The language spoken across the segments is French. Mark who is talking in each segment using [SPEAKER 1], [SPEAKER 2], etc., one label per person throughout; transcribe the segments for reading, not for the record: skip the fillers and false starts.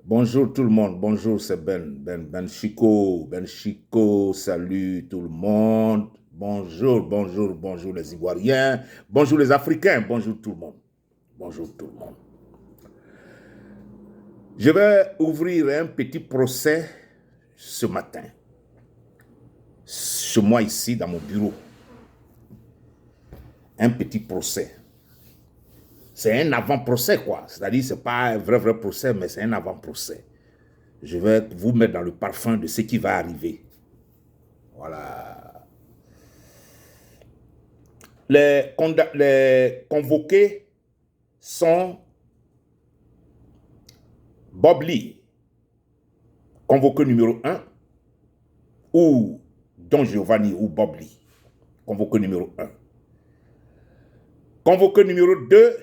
[SPEAKER 1] Bonjour tout le monde, bonjour, c'est Ben Chico, Ben Chico, salut tout le monde. Bonjour les Ivoiriens, bonjour les Africains, bonjour tout le monde, bonjour tout le monde. Je vais ouvrir un petit procès ce matin, chez moi ici dans mon bureau. Un petit procès. C'est un avant-procès quoi, c'est-à-dire c'est pas un vrai procès, mais c'est un avant-procès. Je vais vous mettre dans le parfum de ce qui va arriver. Voilà. Les convoqués sont Bob Lee, convoqué numéro 1, ou Don Giovanni ou Bob Lee, convoqué numéro 1. Convoqué numéro 2,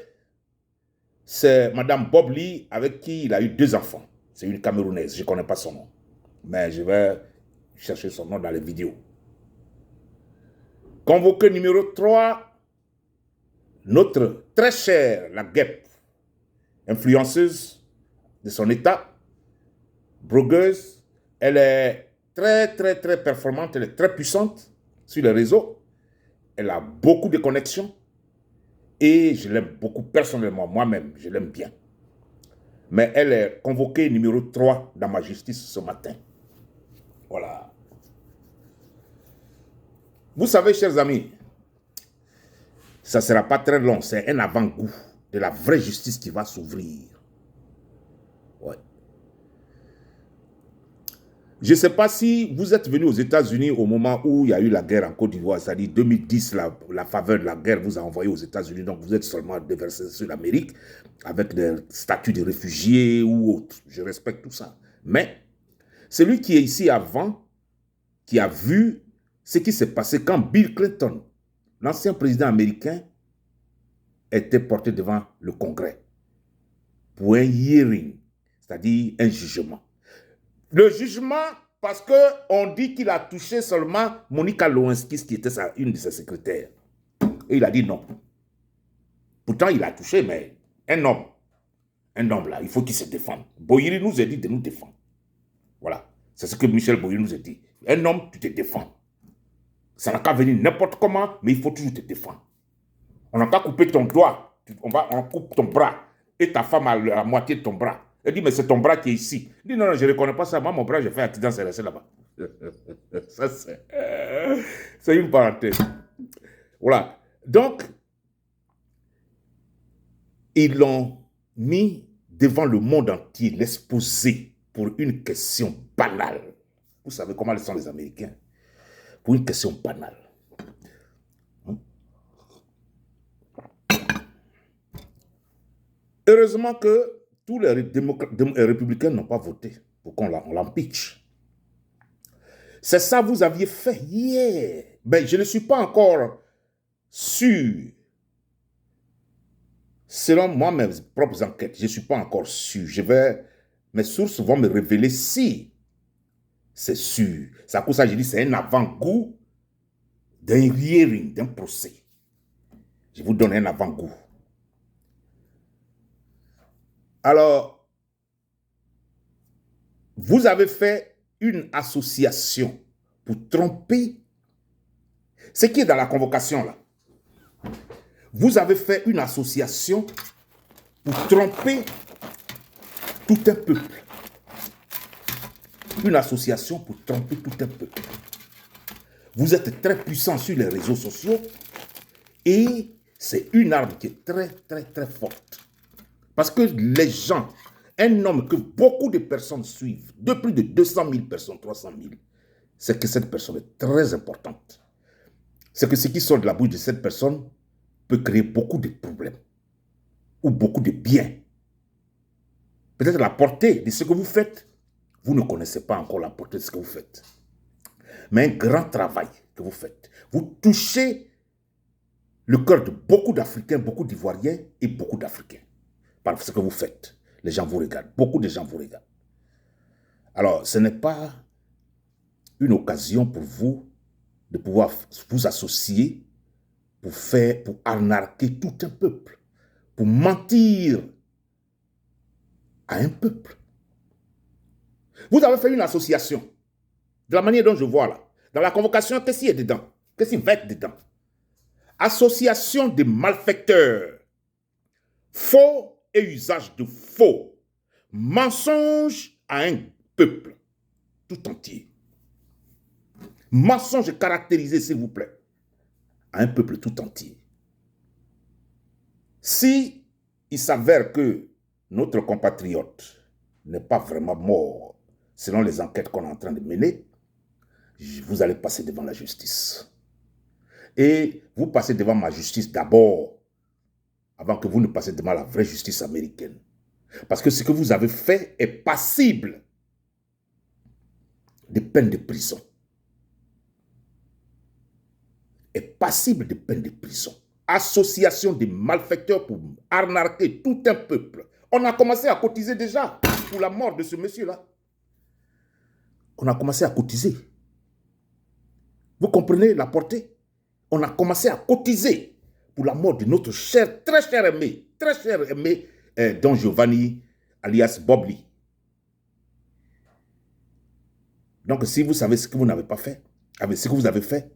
[SPEAKER 1] c'est Madame Bob Lee avec qui il a eu 2 enfants. C'est une Camerounaise, je ne connais pas son nom. Mais je vais chercher son nom dans les vidéos. Convoqué numéro 3, notre très chère, la guêpe, influenceuse de son état, blogueuse. Elle est très performante, elle est très puissante sur les réseaux. Elle a beaucoup de connexions et je l'aime beaucoup personnellement, moi-même, je l'aime bien. Mais elle est convoquée numéro 3 dans ma justice ce matin. Voilà. Vous savez, chers amis, ça ne sera pas très long, c'est un avant-goût de la vraie justice qui va s'ouvrir. Ouais. Je ne sais pas si vous êtes venu aux États-Unis au moment où il y a eu la guerre en Côte d'Ivoire, c'est-à-dire 2010, la faveur de la guerre vous a envoyé aux États-Unis, donc vous êtes seulement déversé sur l'Amérique avec des statuts de réfugiés ou autres. Je respecte tout ça. Mais celui qui est ici avant, qui a vu ce qui s'est passé quand Bill Clinton, l'ancien président américain, était porté devant le Congrès pour un hearing, c'est-à-dire un jugement. Le jugement, parce qu'on dit qu'il a touché seulement Monica Lewinsky, qui était une de ses secrétaires. Et il a dit non. Pourtant, il a touché, mais un homme là, il faut qu'il se défende. Boyeri nous a dit de nous défendre. Voilà. C'est ce que Michel Boyeri nous a dit. Un homme, tu te défends. Ça n'a qu'à venir n'importe comment, mais il faut toujours te défendre. On n'a qu'à couper ton doigt, on coupe ton bras, et ta femme a la moitié de ton bras. Elle dit, mais c'est ton bras qui est ici. Il dit, non, je ne reconnais pas ça. Moi, mon bras, j'ai fait un accident, c'est resté là-bas. Ça, c'est une parenthèse. Voilà. Donc, ils l'ont mis devant le monde entier, l'exposé pour une question banale. Vous savez comment sont les Américains? Pour une question banale. Heureusement que tous les républicains n'ont pas voté pour qu'on l'impeach. C'est ça que vous aviez fait hier. Ben, je ne suis pas encore sûr. Selon moi, mes propres enquêtes, je ne suis pas encore sûr. Mes sources vont me révéler si c'est sûr. C'est à cause de ça que je dis c'est un avant-goût d'un hearing, d'un procès. Je vous donne un avant-goût. Alors, vous avez fait une association pour tromper ce qui est dans la convocation là. Vous avez fait une association pour tromper tout un peuple. Une association pour tromper tout un peuple. Vous êtes très puissant sur les réseaux sociaux et c'est une arme qui est très forte. Parce que les gens, un homme que beaucoup de personnes suivent, de plus de 200 000 personnes, 300 000, c'est que cette personne est très importante. C'est que ce qui sort de la bouche de cette personne peut créer beaucoup de problèmes ou beaucoup de biens. Peut-être la portée de ce que vous faites, vous ne connaissez pas encore la portée de ce que vous faites. Mais un grand travail que vous faites. Vous touchez le cœur de beaucoup d'Africains, beaucoup d'Ivoiriens et beaucoup d'Africains. Par ce que vous faites. Les gens vous regardent. Beaucoup de gens vous regardent. Alors, ce n'est pas une occasion pour vous de pouvoir vous associer pour arnaquer tout un peuple, pour mentir à un peuple. Vous avez fait une association. De la manière dont je vois là. Dans la convocation, qu'est-ce qu'il y a dedans? Qu'est-ce qu'il va être dedans? Association de malfaiteurs. Faux et usage de faux. Mensonge à un peuple tout entier. Mensonge caractérisé, s'il vous plaît, à un peuple tout entier. Si il s'avère que notre compatriote n'est pas vraiment mort, selon les enquêtes qu'on est en train de mener, vous allez passer devant la justice. Et vous passez devant ma justice d'abord, avant que vous ne passiez devant la vraie justice américaine. Parce que ce que vous avez fait est passible de peine de prison. Est passible de peine de prison. Association de malfaiteurs pour arnaquer tout un peuple. On a commencé à cotiser déjà pour la mort de ce monsieur-là. On a commencé à cotiser. Vous comprenez la portée? On a commencé à cotiser pour la mort de notre très cher aimé, Don Giovanni, alias Bob Lee. Donc, si vous savez ce que vous n'avez pas fait, avec ce que vous avez fait,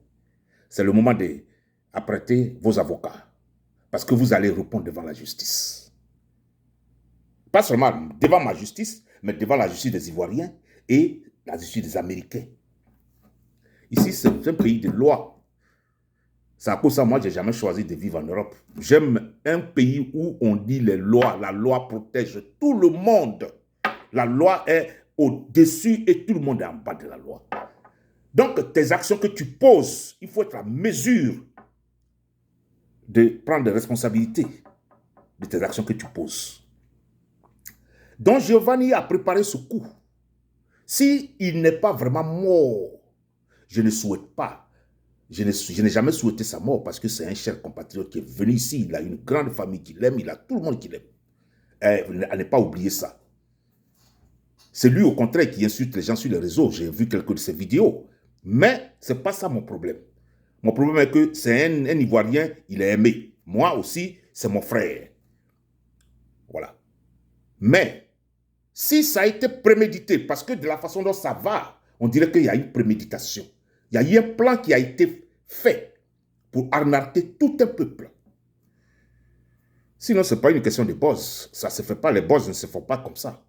[SPEAKER 1] c'est le moment d'apprêter vos avocats. Parce que vous allez répondre devant la justice. Pas seulement devant ma justice, mais devant la justice des Ivoiriens et la justice des Américains. Ici, c'est un pays de loi. C'est à cause de ça, moi, je n'ai jamais choisi de vivre en Europe. J'aime un pays où on dit les lois. La loi protège tout le monde. La loi est au-dessus et tout le monde est en bas de la loi. Donc, tes actions que tu poses, il faut être à mesure de prendre des responsabilités de tes actions que tu poses. Donc, Giovanni a préparé ce coup. S'il n'est pas vraiment mort, je ne souhaite pas. Je n'ai jamais souhaité sa mort parce que c'est un cher compatriote qui est venu ici. Il a une grande famille qui l'aime, il a tout le monde qui l'aime. À ne pas oublier ça. C'est lui, au contraire, qui insulte les gens sur les réseaux. J'ai vu quelques de ses vidéos. Mais ce n'est pas ça mon problème. Mon problème est que c'est un Ivoirien, il est aimé. Moi aussi, c'est mon frère. Voilà. Mais, si ça a été prémédité, parce que de la façon dont ça va, on dirait qu'il y a une préméditation. Il y a eu un plan qui a été fait pour arnaquer tout un peuple. Sinon, ce n'est pas une question de buzz. Ça ne se fait pas, les buzz ne se font pas comme ça.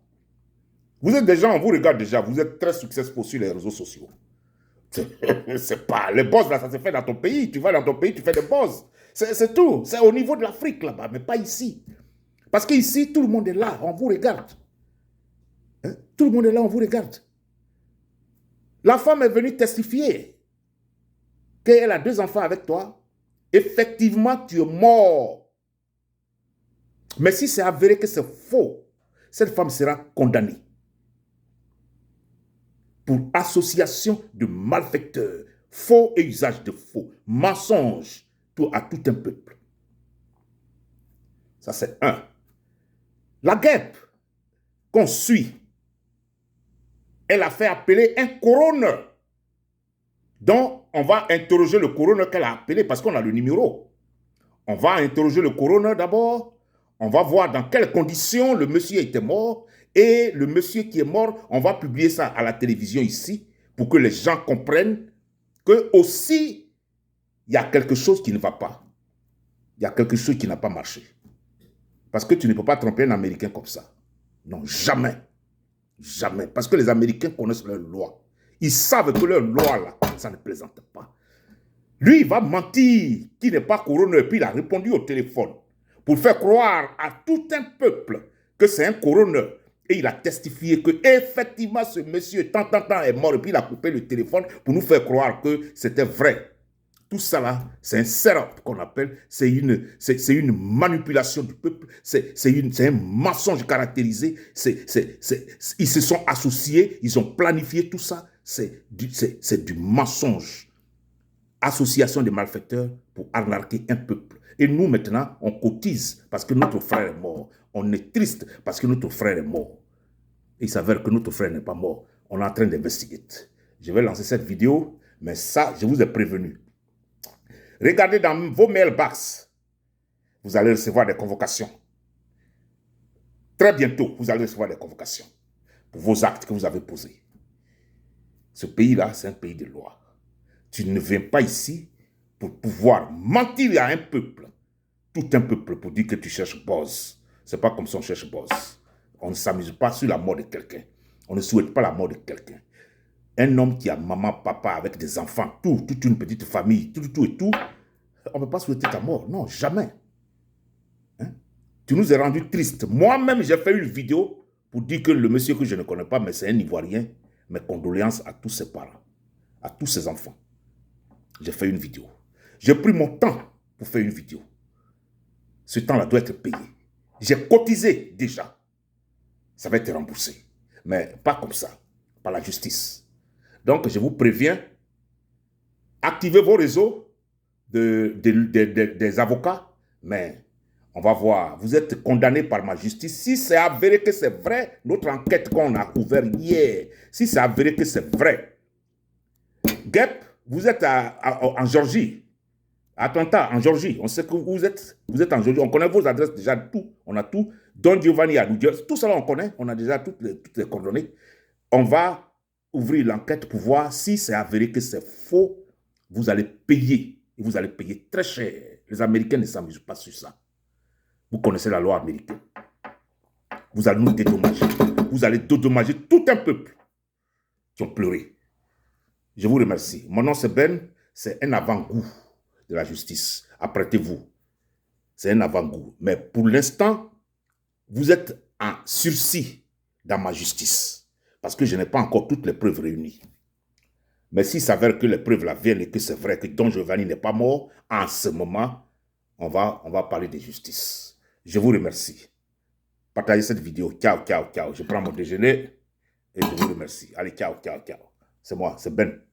[SPEAKER 1] Vous êtes des gens, on vous regarde déjà, vous êtes très successful sur les réseaux sociaux. C'est pas, les buzz là, ça se fait dans ton pays. Tu vas dans ton pays, tu fais des buzz. C'est tout. C'est au niveau de l'Afrique là-bas, mais pas ici. Parce qu'ici, tout le monde est là, on vous regarde. Hein? Tout le monde est là, on vous regarde. La femme est venue testifier qu'elle a 2 enfants avec toi. Effectivement, tu es mort. Mais si c'est avéré que c'est faux, cette femme sera condamnée pour association de malfaiteurs, faux et usage de faux, mensonge à tout un peuple. Ça, c'est un. La guêpe qu'on suit, elle a fait appeler un coroner. Donc, on va interroger le coroner qu'elle a appelé parce qu'on a le numéro. On va interroger le coroner d'abord. On va voir dans quelles conditions le monsieur était mort. Et le monsieur qui est mort, on va publier ça à la télévision ici pour que les gens comprennent que aussi, il y a quelque chose qui ne va pas. Il y a quelque chose qui n'a pas marché. Parce que tu ne peux pas tromper un Américain comme ça. Non, jamais. Jamais. Parce que les Américains connaissent leurs lois. Ils savent que leurs lois, là, ça ne plaisante pas. Lui, il va mentir qu'il n'est pas coroner. Puis il a répondu au téléphone pour faire croire à tout un peuple que c'est un coroner. Et il a testifié que effectivement ce monsieur, tant est mort. Et puis il a coupé le téléphone pour nous faire croire que c'était vrai. Tout ça là, c'est un setup qu'on appelle, c'est une manipulation du peuple, c'est un mensonge caractérisé, ils se sont associés, ils ont planifié tout ça, c'est du mensonge. Association de malfaiteurs pour arnaquer un peuple. Et nous maintenant, on cotise parce que notre frère est mort. On est triste parce que notre frère est mort. Et il s'avère que notre frère n'est pas mort. On est en train d'investiguer. Je vais lancer cette vidéo, mais ça, je vous ai prévenu. Regardez dans vos mailbox. Vous allez recevoir des convocations. Très bientôt, vous allez recevoir des convocations. pour vos actes que vous avez posés. Ce pays-là, c'est un pays de loi. Tu ne viens pas ici pour pouvoir mentir à un peuple, tout un peuple, pour dire que tu cherches Boz. Ce n'est pas comme ça on cherche Boz. On ne s'amuse pas sur la mort de quelqu'un. On ne souhaite pas la mort de quelqu'un. Un homme qui a maman, papa, avec des enfants, toute une petite famille, tout et tout, on ne peut pas souhaiter ta mort. Non, jamais. Hein? Tu nous as rendu tristes. Moi-même, j'ai fait une vidéo pour dire que le monsieur que je ne connais pas, mais c'est un Ivoirien, mes condoléances à tous ses parents, à tous ses enfants. J'ai fait une vidéo. J'ai pris mon temps pour faire une vidéo. Ce temps-là doit être payé. J'ai cotisé déjà. Ça va être remboursé. Mais pas comme ça, par la justice. Donc, je vous préviens, activez vos réseaux des avocats, mais on va voir. Vous êtes condamnés par ma justice. Si c'est avéré que c'est vrai, notre enquête qu'on a ouverte hier, si c'est avéré que c'est vrai, Guep, vous êtes en Géorgie, à Atlanta, en Géorgie. On sait que vous êtes en Géorgie. On connaît vos adresses déjà, tout. On a tout. Don Giovanni à New Jersey, tout ça on connaît. On a déjà toutes les coordonnées. On va ouvrir l'enquête pour voir si c'est avéré que c'est faux. Vous allez payer. Et vous allez payer très cher. Les Américains ne s'amusent pas sur ça. Vous connaissez la loi américaine. Vous allez nous dédommager. Vous allez dédommager tout un peuple qui ont pleuré. Je vous remercie. Mon nom c'est Ben. C'est un avant-goût de la justice. Apprêtez-vous. C'est un avant-goût. Mais pour l'instant, vous êtes en sursis dans ma justice. Parce que je n'ai pas encore toutes les preuves réunies. Mais s'il s'avère que les preuves là viennent et que c'est vrai que Don Giovanni n'est pas mort, en ce moment, on va parler de justice. Je vous remercie. Partagez cette vidéo. Ciao, ciao, ciao. Je prends mon déjeuner et je vous remercie. Allez, ciao, ciao, ciao. C'est moi, c'est Ben.